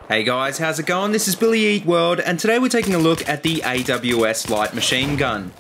Hey guys, how's it going? This is BillyEatWorld, and today we're taking a look at the AWS light machine gun.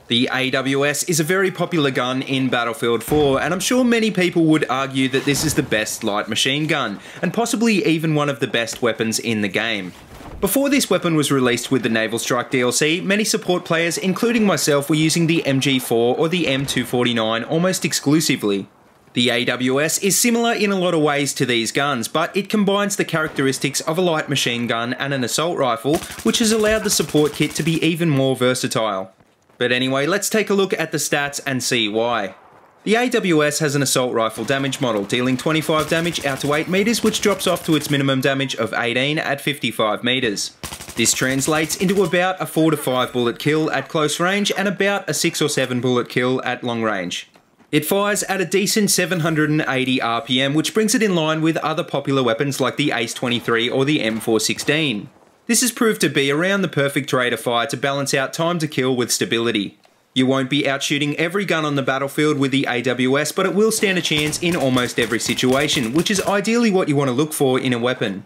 The AWS is a very popular gun in Battlefield 4, and I'm sure many people would argue that this is the best light machine gun, and possibly even one of the best weapons in the game. Before this weapon was released with the Naval Strike DLC, many support players, including myself, were using the MG4 or the M249 almost exclusively. The AWS is similar in a lot of ways to these guns, but it combines the characteristics of a light machine gun and an assault rifle, which has allowed the support kit to be even more versatile. But anyway, let's take a look at the stats and see why. The AWS has an assault rifle damage model, dealing 25 damage out to 8 meters, which drops off to its minimum damage of 18 at 55 meters. This translates into about a 4 to 5 bullet kill at close range and about a 6 or 7 bullet kill at long range. It fires at a decent 780 RPM, which brings it in line with other popular weapons like the Ace 23 or the M416. This has proved to be around the perfect rate of fire to balance out time to kill with stability. You won't be outshooting every gun on the battlefield with the AWS, but it will stand a chance in almost every situation, which is ideally what you want to look for in a weapon.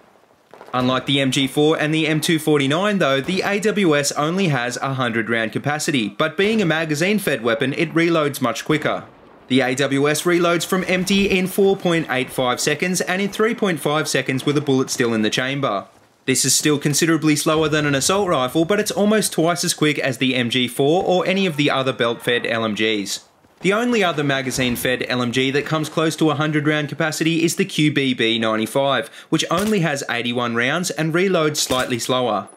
Unlike the MG4 and the M249 though, the AWS only has a 100 round capacity, but being a magazine-fed weapon, it reloads much quicker. The AWS reloads from empty in 4.85 seconds and in 3.5 seconds with a bullet still in the chamber. This is still considerably slower than an assault rifle, but it's almost twice as quick as the MG4 or any of the other belt-fed LMGs. The only other magazine-fed LMG that comes close to 100 round capacity is the QBB95, which only has 81 rounds and reloads slightly slower.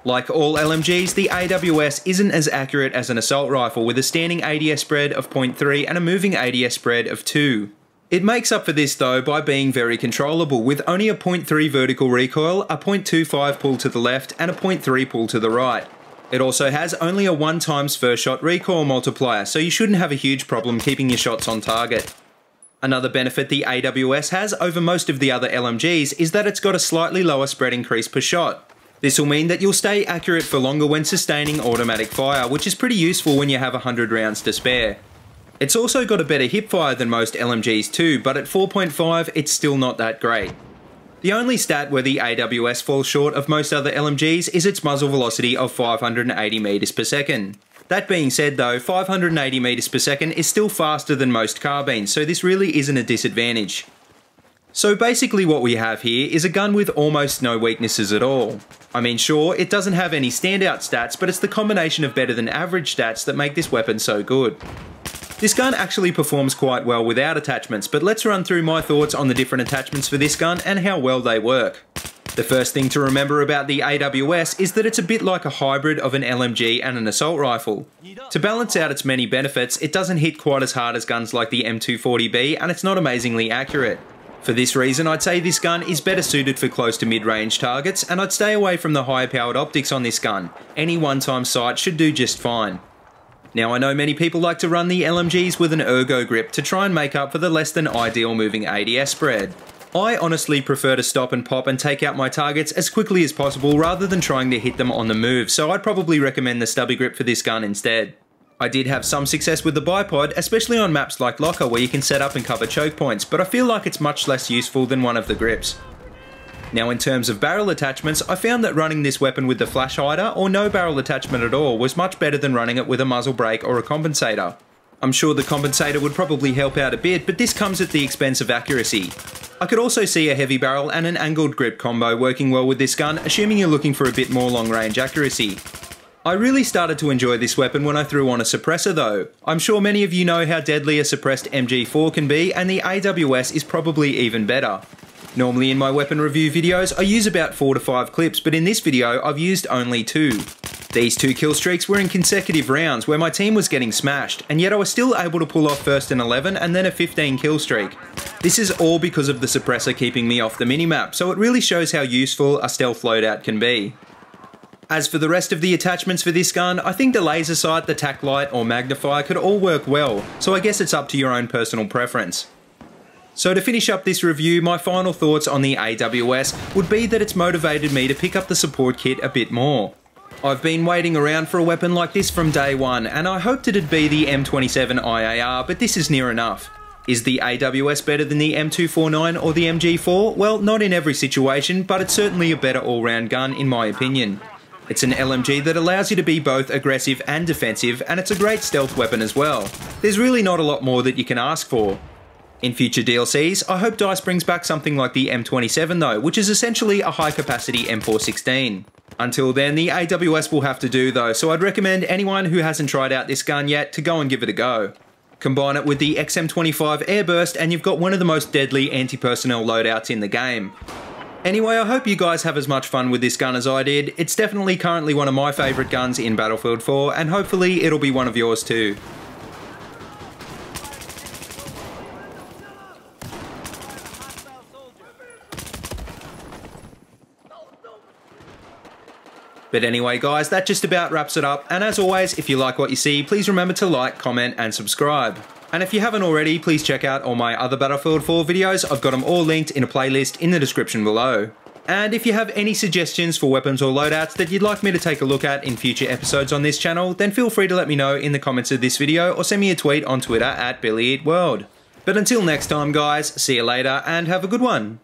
Like all LMGs, the AWS isn't as accurate as an assault rifle, with a standing ADS spread of 0.3 and a moving ADS spread of 2. It makes up for this though by being very controllable, with only a 0.3 vertical recoil, a 0.25 pull to the left and a 0.3 pull to the right. It also has only a 1 times first shot recoil multiplier, so you shouldn't have a huge problem keeping your shots on target. Another benefit the AWS has over most of the other LMGs is that it's got a slightly lower spread increase per shot. This will mean that you'll stay accurate for longer when sustaining automatic fire, which is pretty useful when you have 100 rounds to spare. It's also got a better hipfire than most LMGs too, but at 4.5 it's still not that great. The only stat where the AWS falls short of most other LMGs is its muzzle velocity of 580 meters per second. That being said though, 580 meters per second is still faster than most carbines, so this really isn't a disadvantage. So basically what we have here is a gun with almost no weaknesses at all. I mean, sure, it doesn't have any standout stats, but it's the combination of better than average stats that make this weapon so good. This gun actually performs quite well without attachments, but let's run through my thoughts on the different attachments for this gun and how well they work. The first thing to remember about the AWS is that it's a bit like a hybrid of an LMG and an assault rifle. To balance out its many benefits, it doesn't hit quite as hard as guns like the M240B, and it's not amazingly accurate. For this reason, I'd say this gun is better suited for close to mid-range targets, and I'd stay away from the higher powered optics on this gun. Any one-time sight should do just fine. Now, I know many people like to run the LMGs with an ergo grip to try and make up for the less than ideal moving ADS spread. I honestly prefer to stop and pop and take out my targets as quickly as possible rather than trying to hit them on the move, so I'd probably recommend the stubby grip for this gun instead. I did have some success with the bipod, especially on maps like Locker where you can set up and cover choke points, but I feel like it's much less useful than one of the grips. Now in terms of barrel attachments, I found that running this weapon with the flash hider or no barrel attachment at all was much better than running it with a muzzle brake or a compensator. I'm sure the compensator would probably help out a bit, but this comes at the expense of accuracy. I could also see a heavy barrel and an angled grip combo working well with this gun, assuming you're looking for a bit more long range accuracy. I really started to enjoy this weapon when I threw on a suppressor though. I'm sure many of you know how deadly a suppressed MG4 can be, and the AWS is probably even better. Normally in my weapon review videos I use about 4 to 5 clips, but in this video I've used only 2. These 2 kill streaks were in consecutive rounds where my team was getting smashed, and yet I was still able to pull off first an 11 and then a 15 kill streak. This is all because of the suppressor keeping me off the minimap, so it really shows how useful a stealth loadout can be. As for the rest of the attachments for this gun, I think the laser sight, the tac light or magnifier could all work well, so I guess it's up to your own personal preference. So to finish up this review, my final thoughts on the AWS would be that it's motivated me to pick up the support kit a bit more. I've been waiting around for a weapon like this from day one, and I hoped it'd be the M27 IAR, but this is near enough. Is the AWS better than the M249 or the MG4? Well, not in every situation, but it's certainly a better all-round gun in my opinion. It's an LMG that allows you to be both aggressive and defensive, and it's a great stealth weapon as well. There's really not a lot more that you can ask for. In future DLCs, I hope DICE brings back something like the M27 though, which is essentially a high-capacity M416. Until then, the AWS will have to do though, so I'd recommend anyone who hasn't tried out this gun yet to go and give it a go. Combine it with the XM25 Airburst and you've got one of the most deadly anti-personnel loadouts in the game. Anyway, I hope you guys have as much fun with this gun as I did. It's definitely currently one of my favourite guns in Battlefield 4, and hopefully it'll be one of yours too. But anyway guys, that just about wraps it up, and as always, if you like what you see, please remember to like, comment and subscribe. And if you haven't already, please check out all my other Battlefield 4 videos. I've got them all linked in a playlist in the description below. And if you have any suggestions for weapons or loadouts that you'd like me to take a look at in future episodes on this channel, then feel free to let me know in the comments of this video or send me a tweet on Twitter at BillyEatWorld. But until next time guys, see you later and have a good one.